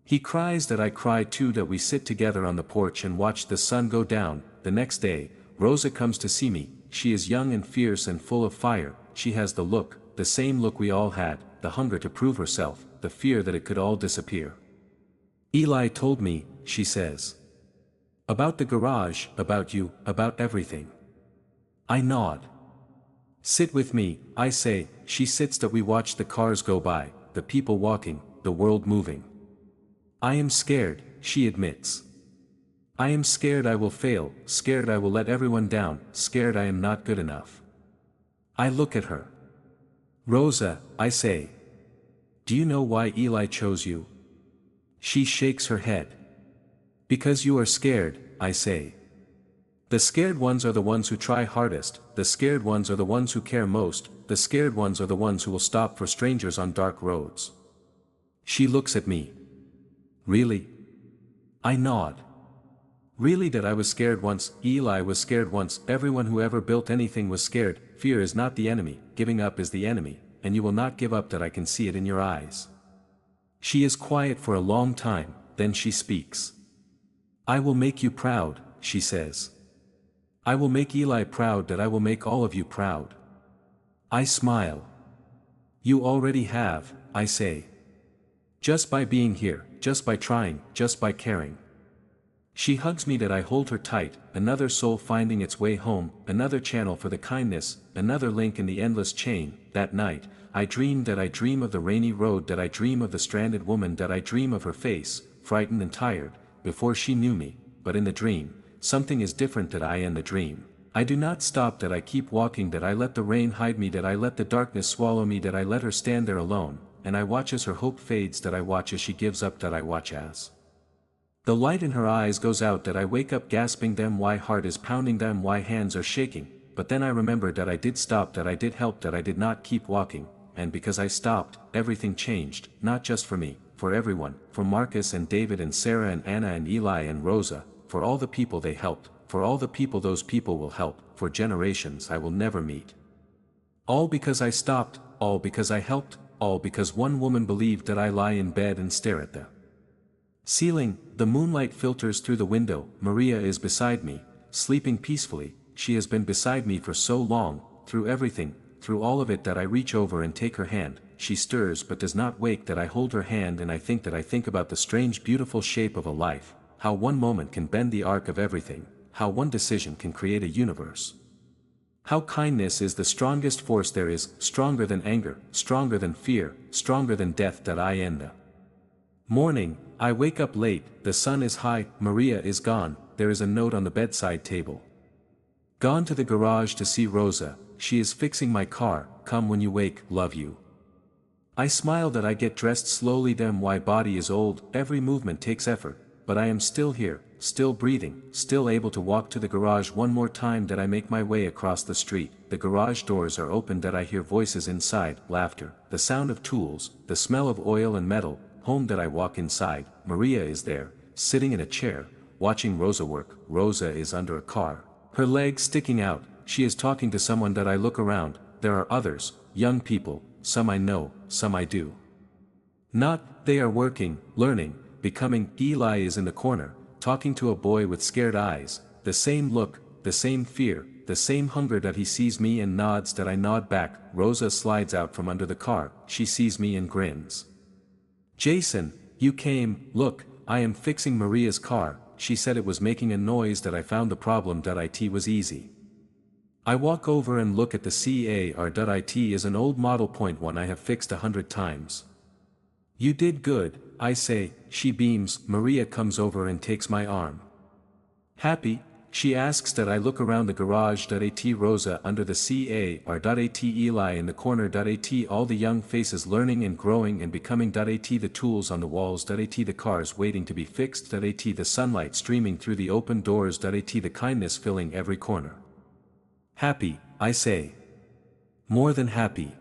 He cries, that I cry too, that we sit together on the porch and watch the sun go down. The next day, Rosa comes to see me, she is young and fierce and full of fire, she has the look, the same look we all had, the hunger to prove herself, the fear that it could all disappear. Eli told me, she says. About the garage, about you, about everything. I nod. Sit with me, I say, she sits, that we watch the cars go by, the people walking, the world moving. I am scared, she admits. I am scared I will fail, scared I will let everyone down, scared I am not good enough. I look at her. Rosa, I say. Do you know why Eli chose you? She shakes her head. Because you are scared, I say. The scared ones are the ones who try hardest, the scared ones are the ones who care most, the scared ones are the ones who will stop for strangers on dark roads. She looks at me. Really? I nod. Really, that I was scared once, Eli was scared once, everyone who ever built anything was scared. Fear is not the enemy, giving up is the enemy, and you will not give up, that I can see it in your eyes. She is quiet for a long time, then she speaks. I will make you proud, she says. I will make Eli proud, that I will make all of you proud. I smile. You already have, I say. Just by being here, just by trying, just by caring. She hugs me, that I hold her tight, another soul finding its way home, another channel for the kindness, another link in the endless chain. That night, I dream, that I dream of the rainy road, that I dream of the stranded woman, that I dream of her face, frightened and tired, before she knew me, but in the dream, something is different, that I am the dream. I do not stop, that I keep walking, that I let the rain hide me, that I let the darkness swallow me, that I let her stand there alone, and I watch as her hope fades, that I watch as she gives up, that I watch as the light in her eyes goes out, that I wake up gasping, them why heart is pounding, them why hands are shaking, but then I remember that I did stop, that I did help, that I did not keep walking, and because I stopped, everything changed, not just for me, for everyone, for Marcus and David and Sarah and Anna and Eli and Rosa, for all the people they helped, for all the people those people will help, for generations I will never meet. All because I stopped, all because I helped, all because one woman believed, that I lie in bed and stare at the ceiling, the moonlight filters through the window, Maria is beside me, sleeping peacefully, she has been beside me for so long, through everything, through all of it, that I reach over and take her hand, she stirs but does not wake, that I hold her hand, and I think about the strange beautiful shape of a life, how one moment can bend the arc of everything, how one decision can create a universe. How kindness is the strongest force there is, stronger than anger, stronger than fear, stronger than death, that I end the morning. I wake up late, the sun is high, Maria is gone, there is a note on the bedside table. Gone to the garage to see Rosa, she is fixing my car, come when you wake, love you. I smile, that I get dressed slowly, them why body is old, every movement takes effort, but I am still here, still breathing, still able to walk to the garage one more time, that I make my way across the street, the garage doors are open, that I hear voices inside, laughter, the sound of tools, the smell of oil and metal, home, that I walk inside, Maria is there, sitting in a chair, watching Rosa work, Rosa is under a car, her legs sticking out, she is talking to someone, that I look around, there are others, young people, some I know, some I do Not, they are working, learning, becoming. Eli is in the corner, talking to a boy with scared eyes, the same look, the same fear, the same hunger that he sees me and nods that I nod back. Rosa slides out from under the car, she sees me and grins. Jason, you came. Look, I am fixing Maria's car. She said it was making a noise that I found the problem. It was easy. I walk over and look at the car. It is an old model point one I have fixed 100 times. You did good, I say. She beams. Maria comes over and takes my arm. Happy? She asks that I look around the garage. Rosa under the car. Eli in the corner. All the young faces learning and growing and becoming. The tools on the walls. The cars waiting to be fixed. The sunlight streaming through the open doors. The kindness filling every corner. Happy, I say. More than happy.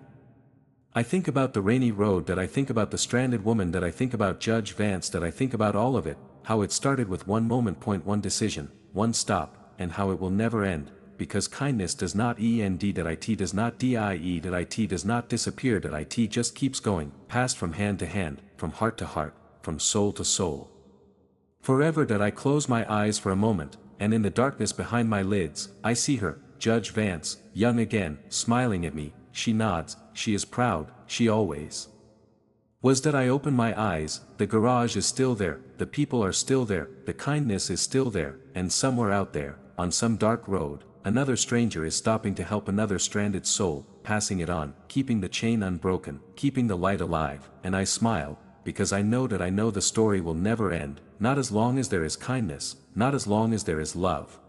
I think about the rainy road. I think about the stranded woman. I think about Judge Vance. I think about all of it, how it started with one moment. One decision, one stop, and how it will never end, because kindness does not end. It does not die. It does not disappear. It just keeps going, passed from hand to hand, from heart to heart, from soul to soul. Forever. I close my eyes for a moment, and in the darkness behind my lids, I see her, Judge Vance, young again, smiling at me. She nods, she is proud, she always was. I open my eyes, the garage is still there, the people are still there, the kindness is still there, and somewhere out there, on some dark road, another stranger is stopping to help another stranded soul, passing it on, keeping the chain unbroken, keeping the light alive, and I smile, because I know the story will never end, not as long as there is kindness, not as long as there is love.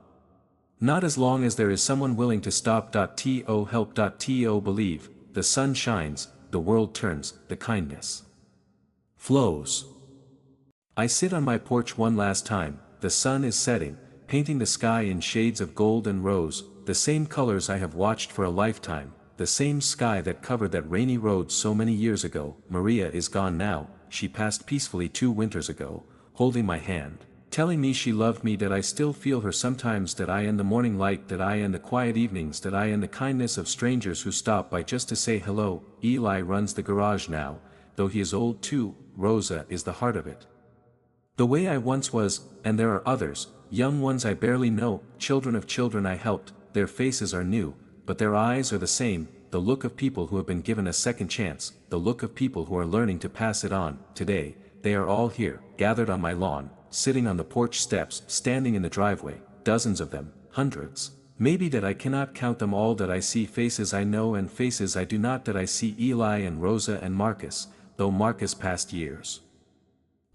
Not as long as there is someone willing to stop. To help. To believe, the sun shines, the world turns, the kindness flows. I sit on my porch one last time, the sun is setting, painting the sky in shades of gold and rose, the same colors I have watched for a lifetime, the same sky that covered that rainy road so many years ago. Maria is gone now, she passed peacefully 2 winters ago, holding my hand, telling me she loved me. I still feel her sometimes. I am the morning light. I am the quiet evenings. I am the kindness of strangers who stop by just to say hello. Eli runs the garage now, though he is old too. Rosa is the heart of it. The way I once was, and there are others, young ones I barely know, children of children I helped. Their faces are new, but their eyes are the same, the look of people who have been given a second chance, the look of people who are learning to pass it on. Today, they are all here, gathered on my lawn, sitting on the porch steps, standing in the driveway, dozens of them, hundreds. Maybe I cannot count them all. I see faces I know and faces I do not. I see Eli and Rosa and Marcus, though Marcus passed years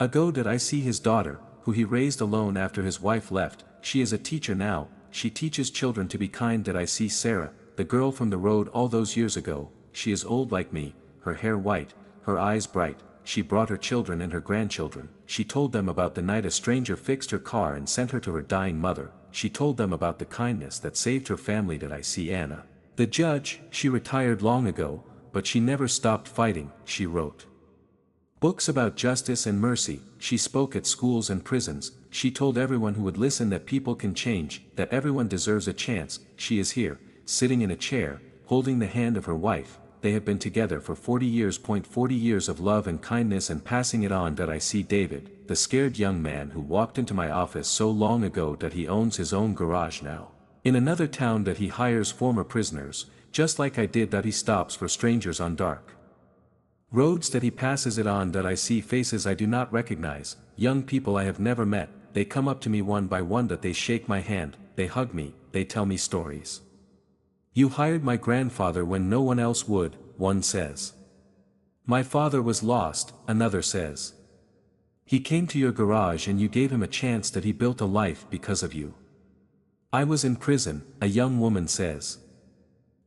ago. I see his daughter, who he raised alone after his wife left. She is a teacher now, she teaches children to be kind. I see Sarah, the girl from the road all those years ago. She is old like me, her hair white, her eyes bright. She brought her children and her grandchildren. She told them about the night a stranger fixed her car and sent her to her dying mother. She told them about the kindness that saved her family. I see Anna, the judge. She retired long ago, but she never stopped fighting. She wrote books about justice and mercy. She spoke at schools and prisons. She told everyone who would listen that people can change, that everyone deserves a chance. She is here, sitting in a chair, holding the hand of her wife. They have been together for 40 years. 40 years of love and kindness and passing it on. I see David, the scared young man who walked into my office so long ago. He owns his own garage now, in another town. He hires former prisoners, just like I did. He stops for strangers on dark roads. He passes it on. I see faces I do not recognize, young people I have never met. They come up to me one by one. They shake my hand, they hug me, they tell me stories. You hired my grandfather when no one else would, one says. My father was lost, another says. He came to your garage and you gave him a chance. He built a life because of you. I was in prison, a young woman says.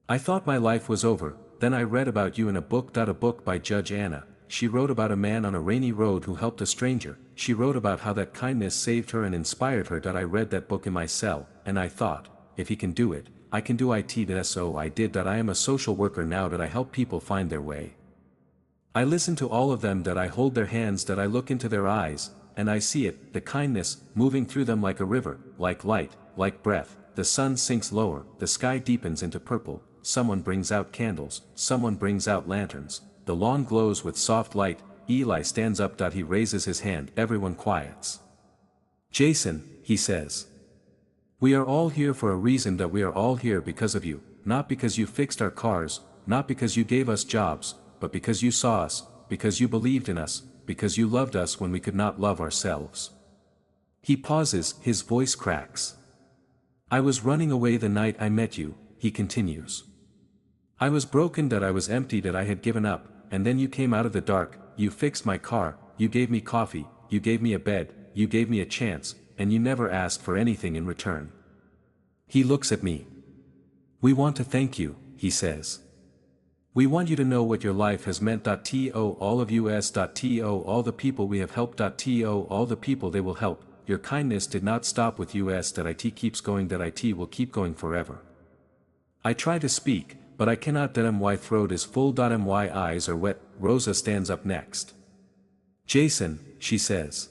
I thought my life was over. Then I read about you in a book. A book by Judge Anna. She wrote about a man on a rainy road who helped a stranger. She wrote about how that kindness saved her and inspired her. I read that book in my cell, and I thought, if he can do it, I can do it. So I did. I am a social worker now. I help people find their way. I listen to all of them. I hold their hands. I look into their eyes, and I see it, the kindness, moving through them like a river, like light, like breath. The sun sinks lower, the sky deepens into purple. Someone brings out candles, someone brings out lanterns. The lawn glows with soft light. Eli stands up. He raises his hand. Everyone quiets. Jason, he says. We are all here for a reason. We are all here because of you, not because you fixed our cars, not because you gave us jobs, but because you saw us, because you believed in us, because you loved us when we could not love ourselves. He pauses, his voice cracks. I was running away the night I met you, he continues. I was broken. I was empty. I had given up, and then you came out of the dark, you fixed my car, you gave me coffee, you gave me a bed, you gave me a chance, and you never asked for anything in return. He looks at me. We want to thank you, he says. We want you to know what your life has meant. To all of us. To all the people we have helped. To all the people they will help. Your kindness did not stop with us. It keeps going. It will keep going forever. I try to speak, but I cannot. My throat is full. My eyes are wet. Rosa stands up next. Jason, she says.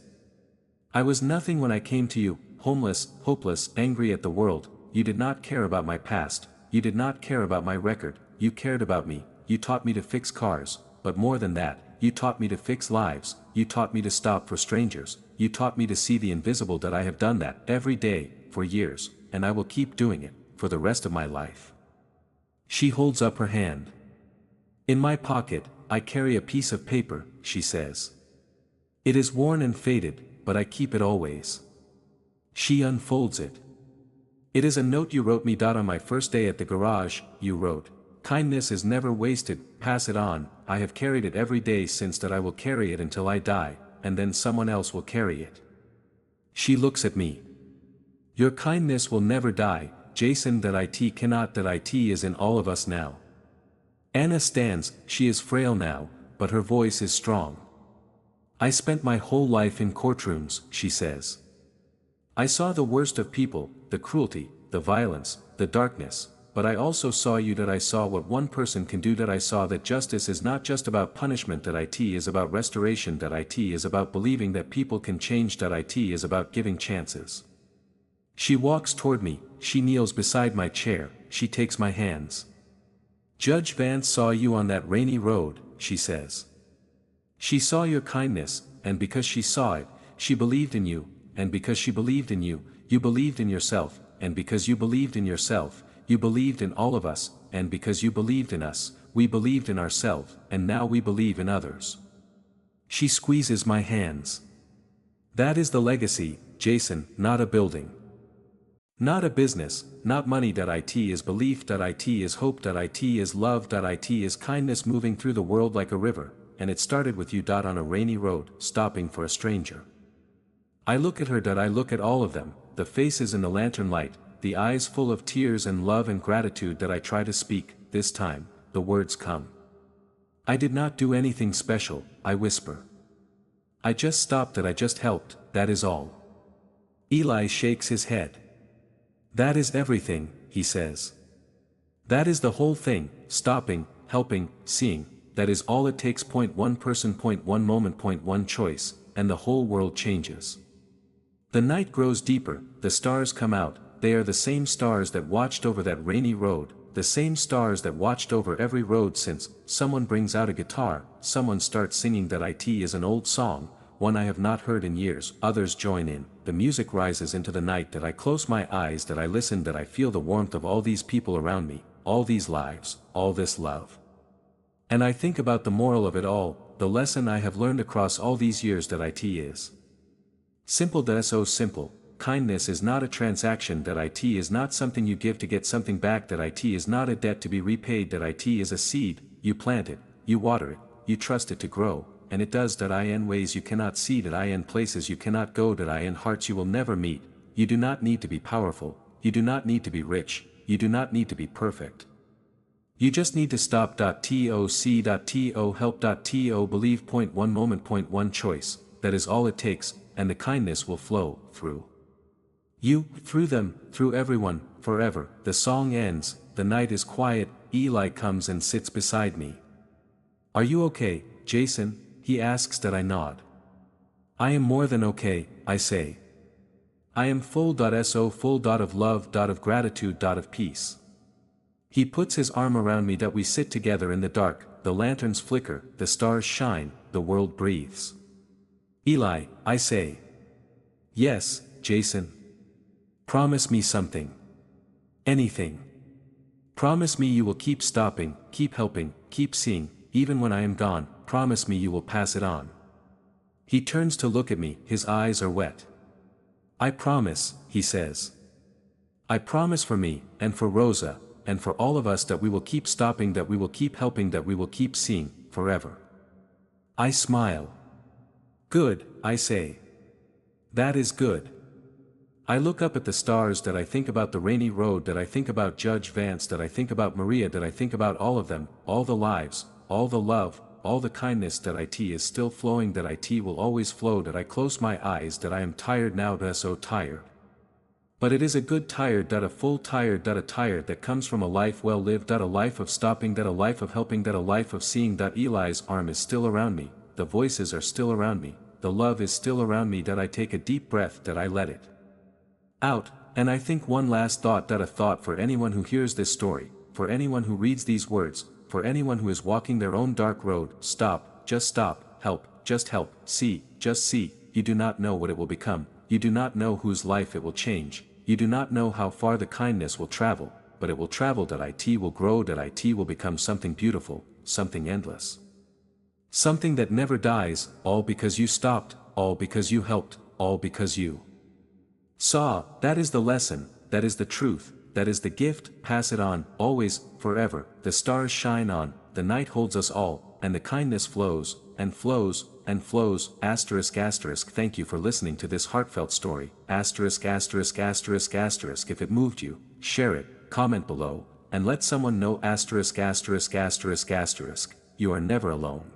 I was nothing when I came to you, homeless, hopeless, angry at the world. You did not care about my past, you did not care about my record, you cared about me, you taught me to fix cars, but more than that, you taught me to fix lives, you taught me to stop for strangers, you taught me to see the invisible. I have done that every day, for years, and I will keep doing it, for the rest of my life. She holds up her hand. In my pocket, I carry a piece of paper, she says. It is worn and faded, but I keep it always. She unfolds it. It is a note you wrote me. On my first day at the garage, you wrote, kindness is never wasted, pass it on. I have carried it every day since. I will carry it until I die, and then someone else will carry it. She looks at me. Your kindness will never die, Jason. It cannot. It is in all of us now. Anna stands, she is frail now, but her voice is strong. I spent my whole life in courtrooms, she says. I saw the worst of people, the cruelty, the violence, the darkness, but I also saw you. I saw what one person can do. I saw that justice is not just about punishment. It is about restoration. It is about believing that people can change. It is about giving chances. She walks toward me, she kneels beside my chair, she takes my hands. Judge Vance saw you on that rainy road, she says. She saw your kindness, and because she saw it, she believed in you, and because she believed in you, you believed in yourself, and because you believed in yourself, you believed in all of us, and because you believed in us, we believed in ourselves, and now we believe in others. She squeezes my hands. That is the legacy, Jason, not a building. Not a business, not money. It is belief. It is hope. It is love. It is kindness moving through the world like a river, and it started with you. On a rainy road, stopping for a stranger. I look at her. I look at all of them, the faces in the lantern light, the eyes full of tears and love and gratitude. I try to speak, this time, the words come. I did not do anything special, I whisper. I just stopped. I just helped, that is all. Eli shakes his head. That is everything, he says. That is the whole thing, stopping, helping, seeing, that is all it takes. One person, one moment, one choice, and the whole world changes. The night grows deeper, the stars come out, they are the same stars that watched over that rainy road, the same stars that watched over every road since. Someone brings out a guitar, someone starts singing. It is an old song, one I have not heard in years. Others join in, the music rises into the night. I close my eyes, I listen, I feel the warmth of all these people around me, all these lives, all this love. And I think about the moral of it all, the lesson I have learned across all these years. It is simple. So simple. Kindness is not a transaction. It is not something you give to get something back. It is not a debt to be repaid. It is a seed, you plant it, you water it, you trust it to grow, and it does. In ways you cannot see. In places you cannot go. In hearts you will never meet. You do not need to be powerful, you do not need to be rich, you do not need to be perfect. You just need to stop. To help. To believe. One moment. One choice, that is all it takes, and the kindness will flow, through you, through them, through everyone, forever. The song ends, the night is quiet. Eli comes and sits beside me. Are you okay, Jason? He asks. I nod. I am more than okay, I say. I am full. So full. Of love. Of gratitude. Of peace. He puts his arm around me. We sit together in the dark, the lanterns flicker, the stars shine, the world breathes. Eli, I say. Yes, Jason. Promise me something. Anything. Promise me you will keep stopping, keep helping, keep seeing, even when I am gone, promise me you will pass it on. He turns to look at me, his eyes are wet. I promise, he says. I promise for me, and for Rosa, and for all of us that we will keep stopping, that we will keep helping, that we will keep seeing, forever. I smile. Good, I say. That is good. I look up at the stars, that I think about the rainy road, that I think about Judge Vance, that I think about Maria, that I think about all of them, all the lives, all the love, all the kindness, that it is still flowing, that it will always flow, that I close my eyes, that I am tired now, that so tired. But it is a good tired, that a full tired, that a tired that comes from a life well lived, that a life of stopping, that a life of helping, that a life of seeing, that Eli's arm is still around me, the voices are still around me, the love is still around me, that I take a deep breath, that I let it out, and I think one last thought, that a thought for anyone who hears this story, for anyone who reads these words, for anyone who is walking their own dark road, stop, just stop, help, just help, see, just see, you do not know what it will become, you do not know whose life it will change, you do not know how far the kindness will travel, but it will travel, that it will grow, that it will become something beautiful, something endless. Something that never dies, all because you stopped, all because you helped, all because you saw. That is the lesson, that is the truth, that is the gift, pass it on, always, forever, the stars shine on, the night holds us all, and the kindness flows, and flows, and flows, asterisk asterisk. Thank you for listening to this heartfelt story, asterisk asterisk asterisk asterisk. If it moved you, share it, comment below, and let someone know, asterisk asterisk asterisk asterisk. You are never alone.